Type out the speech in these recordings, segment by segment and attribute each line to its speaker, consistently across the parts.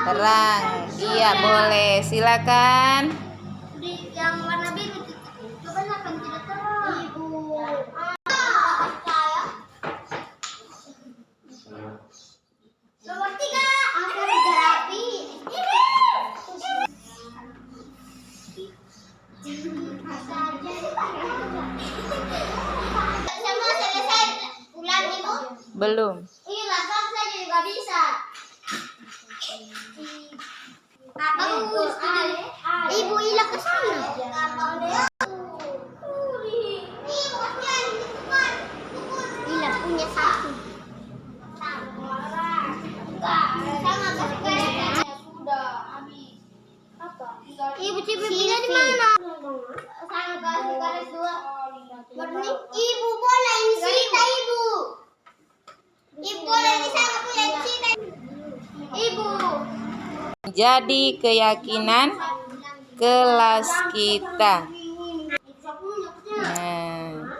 Speaker 1: Terang. Iya, boleh. Silakan.
Speaker 2: Yang warna biru kebanyakan tidak terang. Ibu. Nomor 3. Angka rapi. Semua selesai ulang ibu?
Speaker 1: Belum.
Speaker 2: Iya, kan saya juga bisa. Bagus. Ibu ilah ke sana. Ilah punya satu. Sudah habis. Apa? Ibu cipipnya di mana? Saya kasih garis 2. Warni ibu boleh ini cerita ibu. Ibu boleh ini saya punya cerita. Ibu.
Speaker 1: Jadi keyakinan kelas kita. Nah,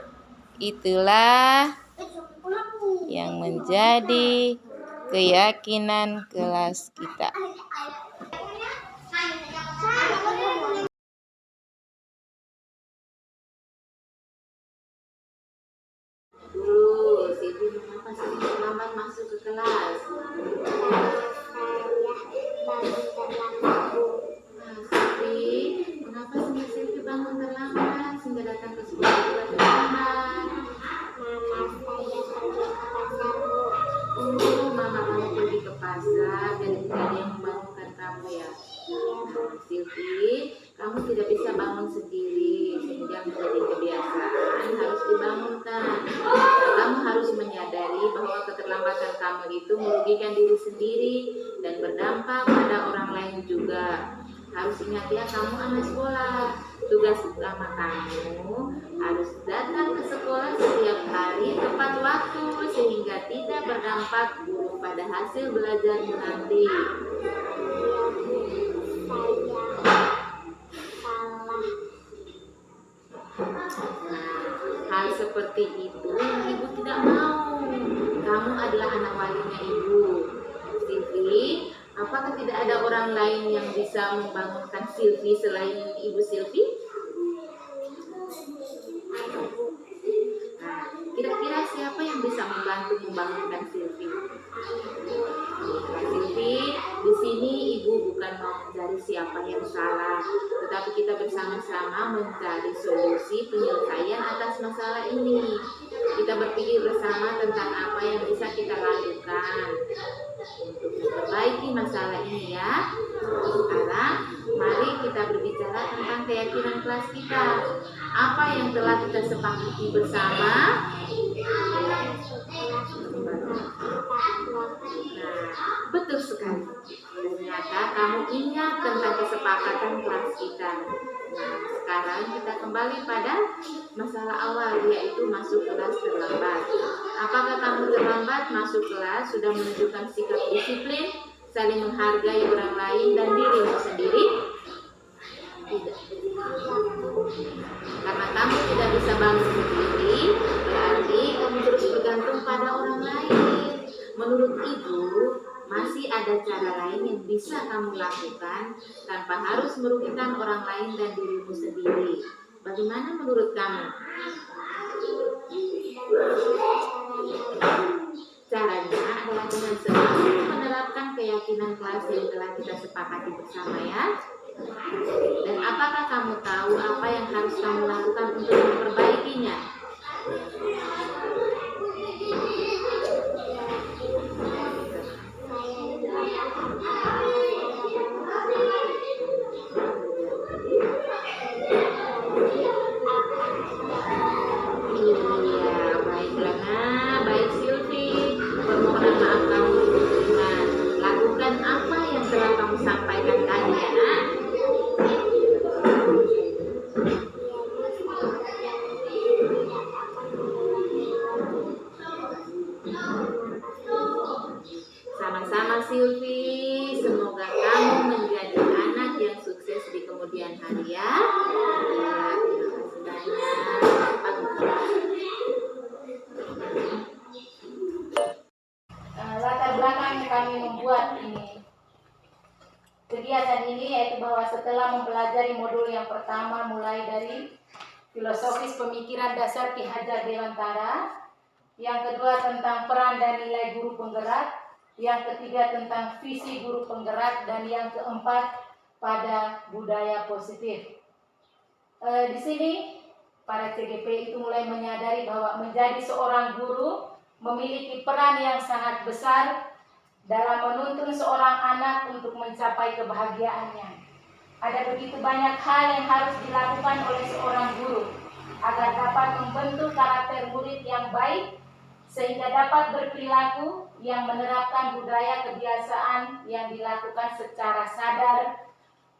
Speaker 1: itulah yang menjadi keyakinan kelas kita.
Speaker 3: Dulu, Siti mengapa sering terlambat masuk ke kelas? Siti, mengapa Siti bangun terlambat sehingga datang ke sekolah juga terlambat? Mama kamu pergi ke pasar dan tidak ada yang membangunkan kamu ya. Silvi, kamu tidak bisa bangun sendiri sehingga menjadi kebiasaan harus dibangunkan. Kamu harus menyadari bahwa keterlambatan kamu itu merugikan diri sendiri dan berdampak pada orang lain juga. Harus ingat ya, kamu anak sekolah. Tugas utama kamu harus datang ke sekolah setiap hari tepat waktu sehingga tidak berdampak buruk pada hasil belajarmu nanti. Hal seperti itu yang ibu tidak mau. Kamu adalah anak walinya ibu. Silvi, apakah tidak ada orang lain yang bisa membangunkan Silvi selain ibu Silvi? Nah, kira-kira siapa yang bisa membantu membangunkan Silvi? Silvi, di sini ibu bukan mau mencari siapa yang salah, tetapi kita bersama-sama mencari solusi penyelesaian atas masalah ini. Kita berpikir bersama tentang apa yang bisa kita lakukan untuk memperbaiki masalah ini ya. Sekarang, mari kita berbicara tentang keyakinan kelas kita. Apa yang telah kita sepakati bersama? Nah, betul sekali. Ternyata kamu ingat tentang kesepakatan kelas kita. Nah, sekarang kita kembali pada masalah awal, yaitu masuk kelas terlambat. Apakah kamu terlambat masuk kelas sudah menunjukkan sikap disiplin, saling menghargai orang lain dan dirimu sendiri? Tidak. Karena kamu tidak bisa bangun sendiri, berarti kamu terus bergantung pada orang lain. Menurut ibu, masih ada cara lain yang bisa kamu lakukan tanpa harus merugikan orang lain dan dirimu sendiri. Bagaimana menurut kamu? Caranya adalah dengan selalu menerapkan keyakinan kelas yang telah kita sepakati bersama ya. Dan apakah kamu tahu apa yang harus kamu lakukan untuk memperbaikinya? Iya, baiklah. Nah, baik Silvi, permohonan maaf kamu diterima. Lakukan apa yang telah kamu sampaikan tadi ya, Nak. Sama-sama Silvi, semoga kamu menjadi anak yang sukses di kemudian hari ya. Terima kasih banyak.
Speaker 4: bahwa setelah mempelajari modul yang pertama mulai dari filosofis pemikiran dasar Ki Hajar Dewantara, yang kedua tentang peran dan nilai guru penggerak, yang ketiga tentang visi guru penggerak, dan yang keempat pada budaya positif. Di sini para CGP itu mulai menyadari bahwa menjadi seorang guru memiliki peran yang sangat besar dalam menuntun seorang anak untuk mencapai kebahagiaannya. Ada begitu banyak hal yang harus dilakukan oleh seorang guru agar dapat membentuk karakter murid yang baik, sehingga dapat berperilaku yang menerapkan budaya kebiasaan yang dilakukan secara sadar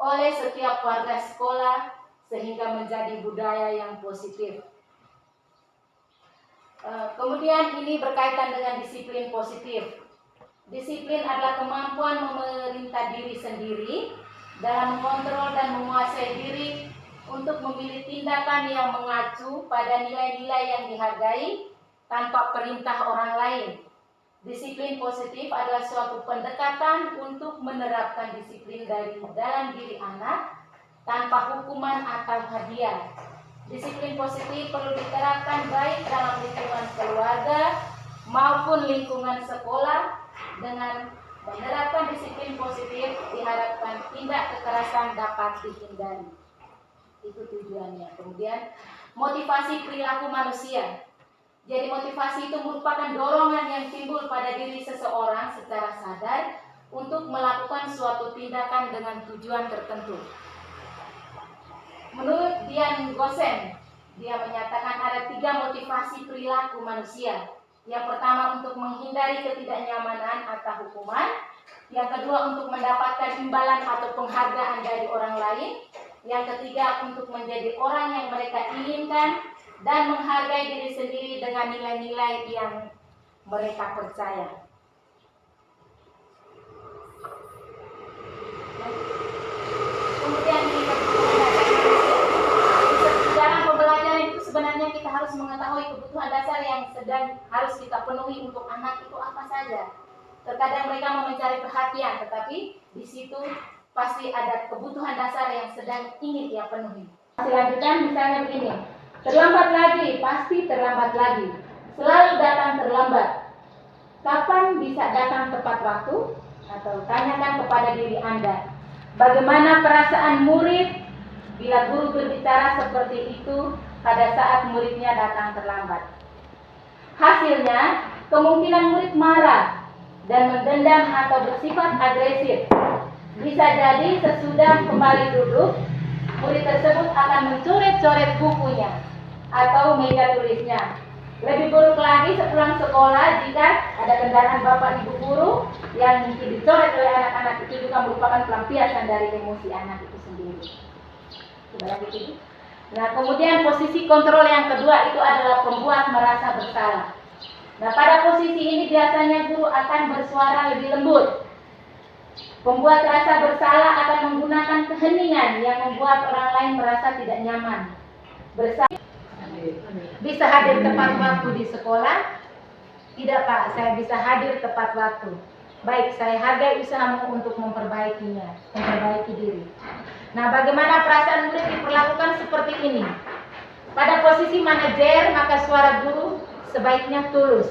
Speaker 4: oleh setiap warga sekolah, sehingga menjadi budaya yang positif. Kemudian ini berkaitan dengan disiplin positif. Disiplin adalah kemampuan memerintah diri sendiri dalam mengontrol dan menguasai diri untuk memilih tindakan yang mengacu pada nilai-nilai yang dihargai tanpa perintah orang lain. Disiplin positif adalah suatu pendekatan untuk menerapkan disiplin dari dalam diri anak tanpa hukuman atau hadiah. Disiplin positif perlu diterapkan baik dalam lingkungan keluarga maupun lingkungan sekolah. Dengan menerapkan disiplin positif diharapkan tindak kekerasan dapat dihindari. Itu tujuannya. Kemudian motivasi perilaku manusia. Jadi motivasi itu merupakan dorongan yang timbul pada diri seseorang secara sadar untuk melakukan suatu tindakan dengan tujuan tertentu. Menurut Dian Gosen, dia menyatakan ada 3 motivasi perilaku manusia. Yang pertama untuk menghindari ketidaknyamanan atau hukuman. Yang kedua untuk mendapatkan imbalan atau penghargaan dari orang lain. Yang ketiga untuk menjadi orang yang mereka inginkan dan menghargai diri sendiri dengan nilai-nilai yang mereka percaya. Kemudian dalam pembelajaran itu sebenarnya kita harus mengetahui kebutuhan dasar yang sedang harus kita penuhi untuk anak itu apa saja. Terkadang mereka mau mencari perhatian, tetapi di situ pasti ada kebutuhan dasar yang sedang ingin dia penuhi. Selanjutnya misalnya begini, terlambat lagi, pasti terlambat lagi. Selalu datang terlambat. Kapan bisa datang tepat waktu? Atau tanyakan kepada diri Anda, bagaimana perasaan murid bila guru berbicara seperti itu pada saat muridnya datang terlambat? Hasilnya, kemungkinan murid marah dan mendendam atau bersifat agresif. Bisa jadi sesudah kembali duduk, murid tersebut akan mencoret-coret bukunya atau meja tulisnya. Lebih buruk lagi sepulang sekolah jika ada kendaraan bapak ibu guru yang dicoret oleh anak-anak, itu juga merupakan pelampiasan dari emosi anak itu sendiri. Nah, kemudian posisi kontrol yang kedua itu adalah pembuat merasa bersalah. Nah, pada posisi ini biasanya guru akan bersuara lebih lembut. Pembuat rasa bersalah akan menggunakan keheningan yang membuat orang lain merasa tidak nyaman. Bisa hadir tepat waktu di sekolah? Tidak Pak, saya bisa hadir tepat waktu. Baik, saya hargai usahamu untuk memperbaiki diri. Nah, bagaimana perasaan murid diperlakukan seperti ini? Pada posisi manajer, maka suara guru sebaiknya tulus.